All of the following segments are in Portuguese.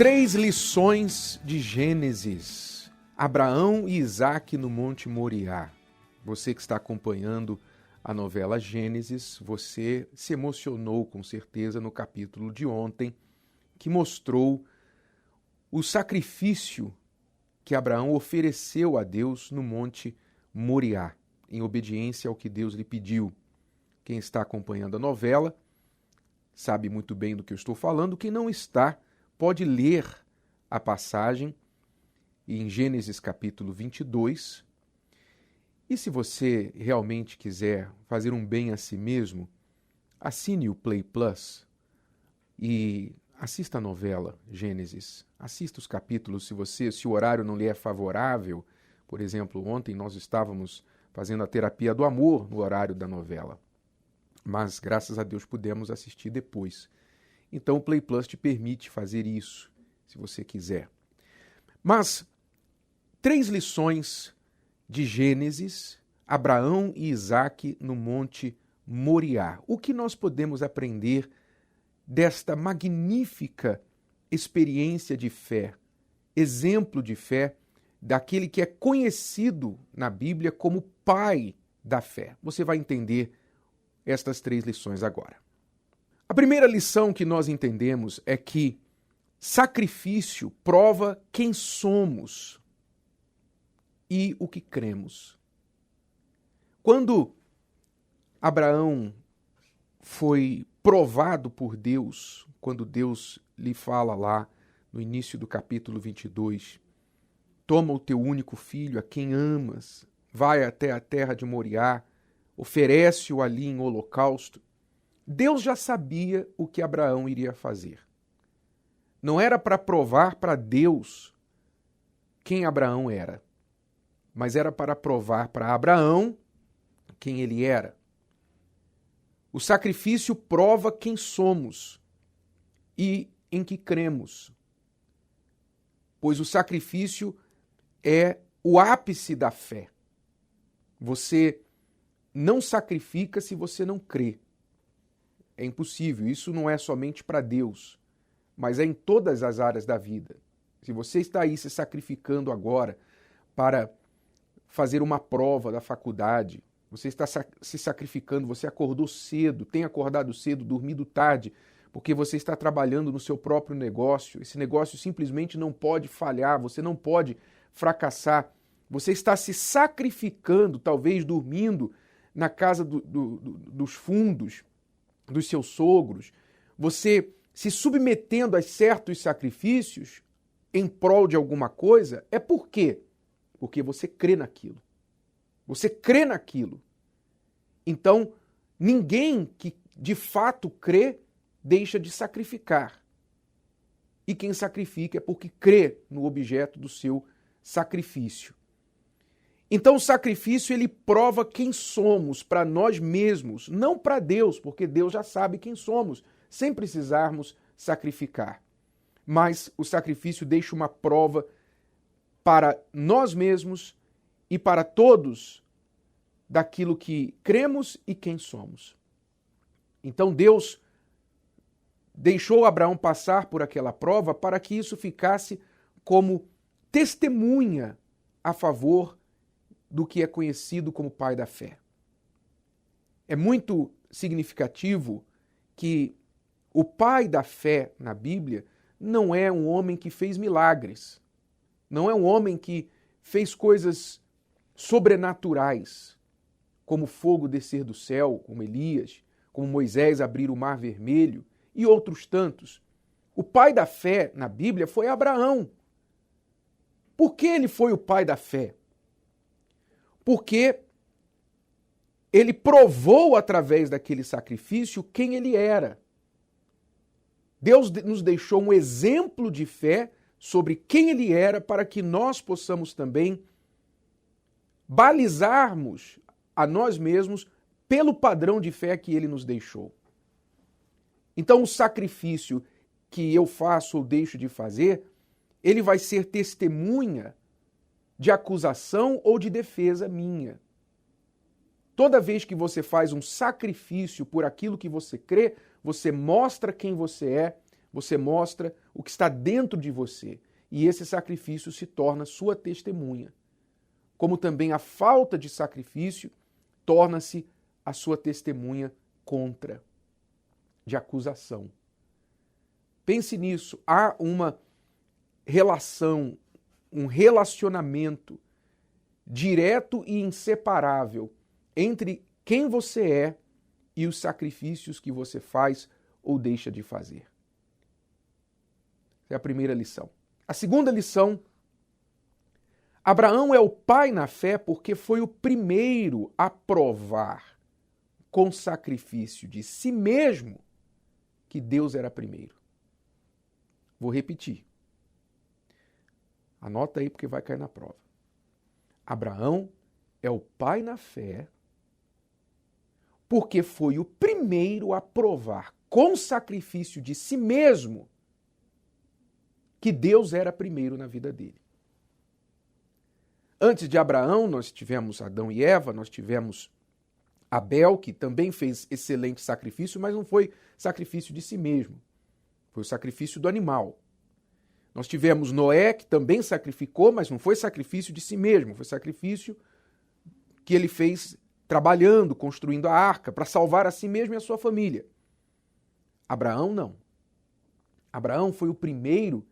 Três lições de Gênesis. Abraão e Isaque no Monte Moriá. Você que está acompanhando a novela Gênesis, você se emocionou com certeza no capítulo de ontem, que mostrou o sacrifício que Abraão ofereceu a Deus no Monte Moriá, em obediência ao que Deus lhe pediu. Quem está acompanhando a novela sabe muito bem do que eu estou falando. Quem não está, pode ler a passagem em Gênesis capítulo 22. E se você realmente quiser fazer um bem a si mesmo, assine o Play Plus e assista a novela Gênesis. Assista os capítulos se o horário não lhe é favorável. Por exemplo, ontem nós estávamos fazendo a terapia do amor no horário da novela. Mas, graças a Deus, pudemos assistir depois. Então, o Play Plus te permite fazer isso, se você quiser. Mas, três lições de Gênesis, Abraão e Isaque no Monte Moriá. O que nós podemos aprender desta magnífica experiência de fé, exemplo de fé, daquele que é conhecido na Bíblia como pai da fé? Você vai entender estas três lições agora. A primeira lição que nós entendemos é que sacrifício prova quem somos e o que cremos. Quando Abraão foi provado por Deus, quando Deus lhe fala lá no início do capítulo 22, toma o teu único filho, a quem amas, vai até a terra de Moriá, oferece-o ali em holocausto. Deus já sabia o que Abraão iria fazer. Não era para provar para Deus quem Abraão era, mas era para provar para Abraão quem ele era. O sacrifício prova quem somos e em que cremos, pois o sacrifício é o ápice da fé. Você não sacrifica se você não crê. É impossível. Isso não é somente para Deus, mas é em todas as áreas da vida. Se você está aí se sacrificando agora para fazer uma prova da faculdade, você está se sacrificando, você acordou cedo, tem acordado cedo, dormido tarde, porque você está trabalhando no seu próprio negócio. Esse negócio simplesmente não pode falhar, você não pode fracassar. Você está se sacrificando, talvez dormindo na casa dos fundos, dos seus sogros, você se submetendo a certos sacrifícios em prol de alguma coisa, é por quê? Porque você crê naquilo. Você crê naquilo. Então, ninguém que de fato crê deixa de sacrificar. E quem sacrifica é porque crê no objeto do seu sacrifício. Então o sacrifício ele prova quem somos para nós mesmos, não para Deus, porque Deus já sabe quem somos, sem precisarmos sacrificar. Mas o sacrifício deixa uma prova para nós mesmos e para todos daquilo que cremos e quem somos. Então Deus deixou Abraão passar por aquela prova para que isso ficasse como testemunha a favor do que é conhecido como pai da fé. É muito significativo que o pai da fé na Bíblia não é um homem que fez milagres, não é um homem que fez coisas sobrenaturais, como fogo descer do céu, como Elias, como Moisés abrir o mar vermelho e outros tantos. O pai da fé na Bíblia foi Abraão. Por que ele foi o pai da fé? Porque ele provou através daquele sacrifício quem ele era. Deus nos deixou um exemplo de fé sobre quem ele era para que nós possamos também balizarmos a nós mesmos pelo padrão de fé que ele nos deixou. Então o sacrifício que eu faço ou deixo de fazer, ele vai ser testemunha de acusação ou de defesa minha. Toda vez que você faz um sacrifício por aquilo que você crê, você mostra quem você é, você mostra o que está dentro de você. E esse sacrifício se torna sua testemunha. Como também a falta de sacrifício torna-se a sua testemunha contra, de acusação. Pense nisso. Há uma relação, um relacionamento direto e inseparável entre quem você é e os sacrifícios que você faz ou deixa de fazer. Essa é a primeira lição. A segunda lição: Abraão é o pai na fé porque foi o primeiro a provar com sacrifício de si mesmo que Deus era primeiro. Vou repetir. Anota aí porque vai cair na prova. Abraão é o pai na fé porque foi o primeiro a provar com sacrifício de si mesmo que Deus era primeiro na vida dele. Antes de Abraão, nós tivemos Adão e Eva, nós tivemos Abel, que também fez excelente sacrifício, mas não foi sacrifício de si mesmo. Foi o sacrifício do animal. Nós tivemos Noé, que também sacrificou, mas não foi sacrifício de si mesmo, foi sacrifício que ele fez trabalhando, construindo a arca, para salvar a si mesmo e a sua família. Abraão não. Abraão foi o primeiro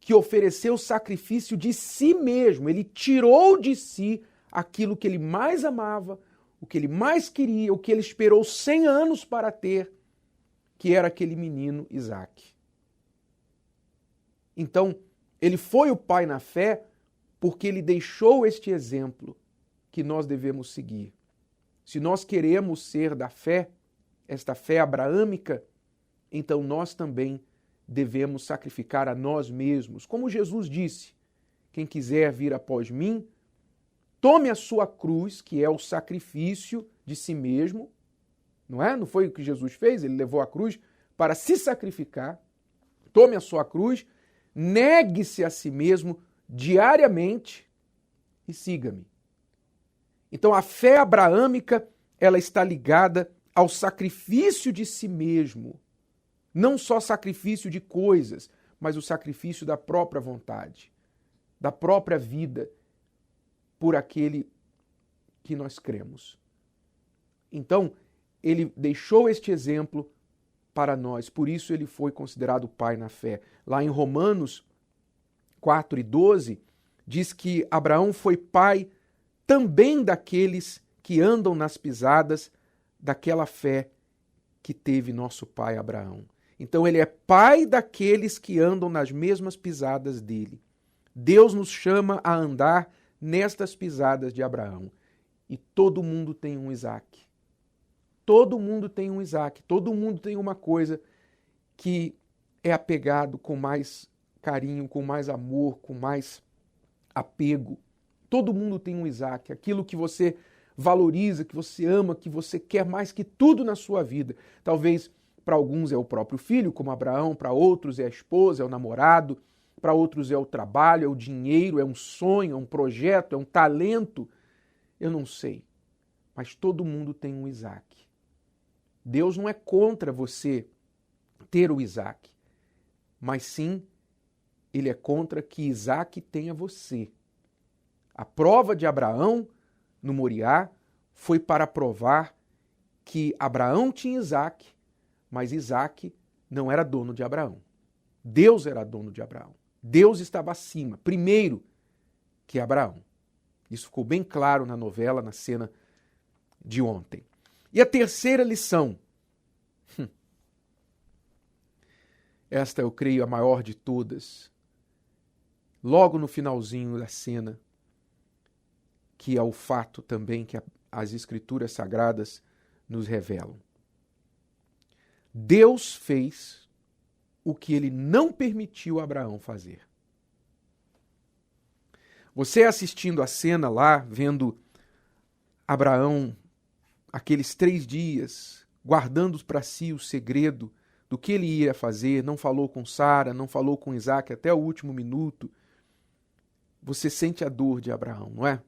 que ofereceu sacrifício de si mesmo. Ele tirou de si aquilo que ele mais amava, o que ele mais queria, o que ele esperou 100 anos para ter, que era aquele menino Isaque. Então, ele foi o pai na fé porque ele deixou este exemplo que nós devemos seguir. Se nós queremos ser da fé, esta fé abraâmica, então nós também devemos sacrificar a nós mesmos. Como Jesus disse, quem quiser vir após mim, tome a sua cruz, que é o sacrifício de si mesmo, não é? Não foi o que Jesus fez? Ele levou a cruz para se sacrificar. Tome a sua cruz, negue-se a si mesmo diariamente e siga-me. Então a fé abraâmica, ela está ligada ao sacrifício de si mesmo. Não só sacrifício de coisas, mas o sacrifício da própria vontade, da própria vida, por aquele que nós cremos. Então, ele deixou este exemplo para nós, por isso ele foi considerado pai na fé. Lá em Romanos 4:12, diz que Abraão foi pai também daqueles que andam nas pisadas daquela fé que teve nosso pai Abraão. Então ele é pai daqueles que andam nas mesmas pisadas dele. Deus nos chama a andar nestas pisadas de Abraão. E todo mundo tem um Isaque. Todo mundo tem um Isaque. Todo mundo tem uma coisa que é apegado com mais carinho, com mais amor, com mais apego. Todo mundo tem um Isaque. Aquilo que você valoriza, que você ama, que você quer mais que tudo na sua vida. Talvez para alguns é o próprio filho, como Abraão, para outros é a esposa, é o namorado, para outros é o trabalho, é o dinheiro, é um sonho, é um projeto, é um talento. Eu não sei, mas todo mundo tem um Isaque. Deus não é contra você ter o Isaque, mas sim, ele é contra que Isaque tenha você. A prova de Abraão no Moriá foi para provar que Abraão tinha Isaque, mas Isaque não era dono de Abraão. Deus era dono de Abraão. Deus estava acima, primeiro que Abraão. Isso ficou bem claro na novela, na cena de ontem. E a terceira lição. Esta eu creio a maior de todas. Logo no finalzinho da cena, que é o fato também que as Escrituras Sagradas nos revelam. Deus fez o que ele não permitiu a Abraão fazer. Você assistindo a cena lá, vendo Abraão, aqueles 3 dias, guardando para si o segredo do que ele ia fazer, não falou com Sara, não falou com Isaque até o último minuto, você sente a dor de Abraão, não é?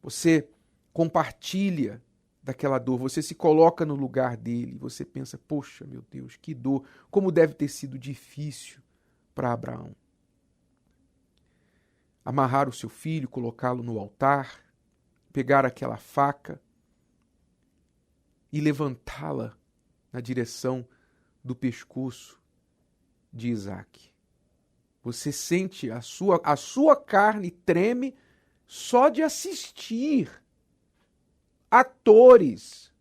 Você compartilha daquela dor, você se coloca no lugar dele, você pensa, poxa, meu Deus, que dor, como deve ter sido difícil para Abraão. Amarrar o seu filho, colocá-lo no altar, pegar aquela faca e levantá-la na direção do pescoço de Isaque. Você sente a sua carne treme só de assistir atores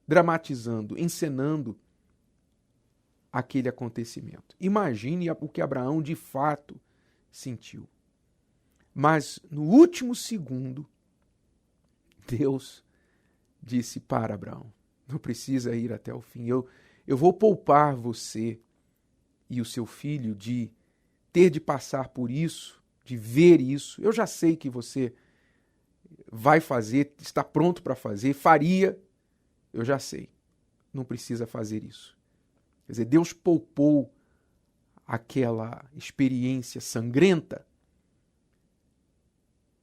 dramatizando, encenando aquele acontecimento. Imagine o que Abraão de fato sentiu. Mas no último segundo, Deus disse para Abraão, não precisa ir até o fim, eu vou poupar você e o seu filho de ter de passar por isso, de ver isso. Eu já sei que você vai fazer, está pronto para fazer, faria, eu já sei. Não precisa fazer isso. Quer dizer, Deus poupou aquela experiência sangrenta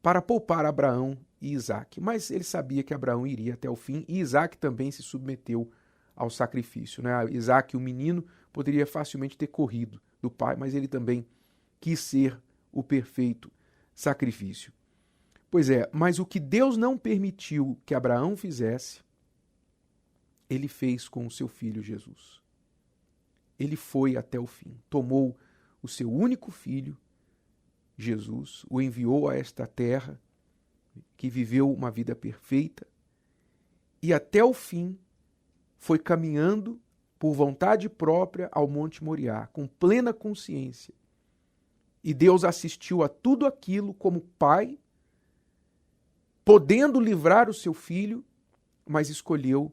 para poupar Abraão e Isaque. Mas ele sabia que Abraão iria até o fim e Isaque também se submeteu ao sacrifício. Né? Isaque, o menino, poderia facilmente ter corrido do pai, mas ele também quis ser o perfeito sacrifício. Pois é, mas o que Deus não permitiu que Abraão fizesse, ele fez com o seu filho Jesus. Ele foi até o fim, tomou o seu único filho, Jesus, o enviou a esta terra, que viveu uma vida perfeita, e até o fim foi caminhando por vontade própria ao Monte Moriá, com plena consciência. E Deus assistiu a tudo aquilo como pai, podendo livrar o seu filho, mas escolheu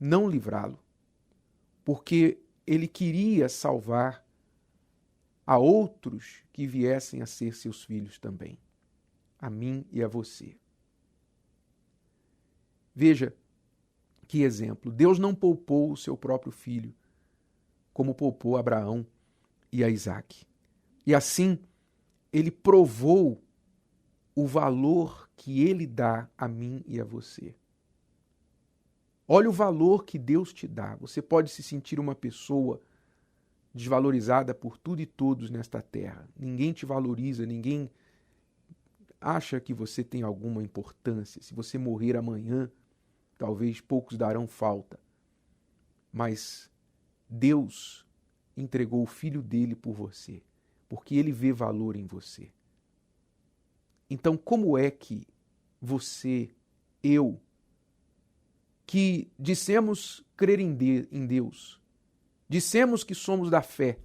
não livrá-lo, porque ele queria salvar a outros que viessem a ser seus filhos também, a mim e a você. Veja que exemplo. Deus não poupou o seu próprio filho, como poupou Abraão e a Isaque. E assim, ele provou o valor que ele dá a mim e a você. Olha o valor que Deus te dá. Você pode se sentir uma pessoa desvalorizada por tudo e todos nesta terra. Ninguém te valoriza, ninguém acha que você tem alguma importância. Se você morrer amanhã, talvez poucos darão falta. Mas Deus entregou o filho dele por você, porque ele vê valor em você. Então, como é que você, eu, que dissemos crer em Deus, dissemos que somos da fé,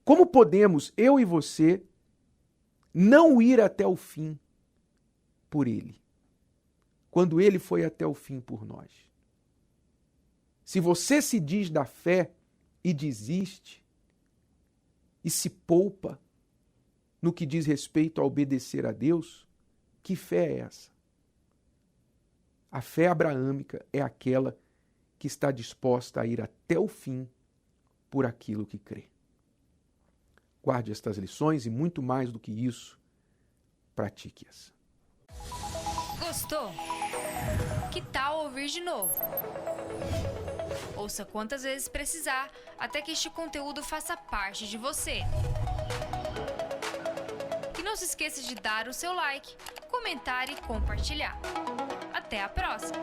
como podemos, eu e você, não ir até o fim por ele, quando ele foi até o fim por nós? Se você se diz da fé e desiste, e se poupa no que diz respeito a obedecer a Deus, que fé é essa? A fé abraâmica é aquela que está disposta a ir até o fim por aquilo que crê. Guarde estas lições e muito mais do que isso, pratique-as. Gostou? Que tal ouvir de novo? Ouça quantas vezes precisar, até que este conteúdo faça parte de você. E não se esqueça de dar o seu like, comentar e compartilhar. Até a próxima!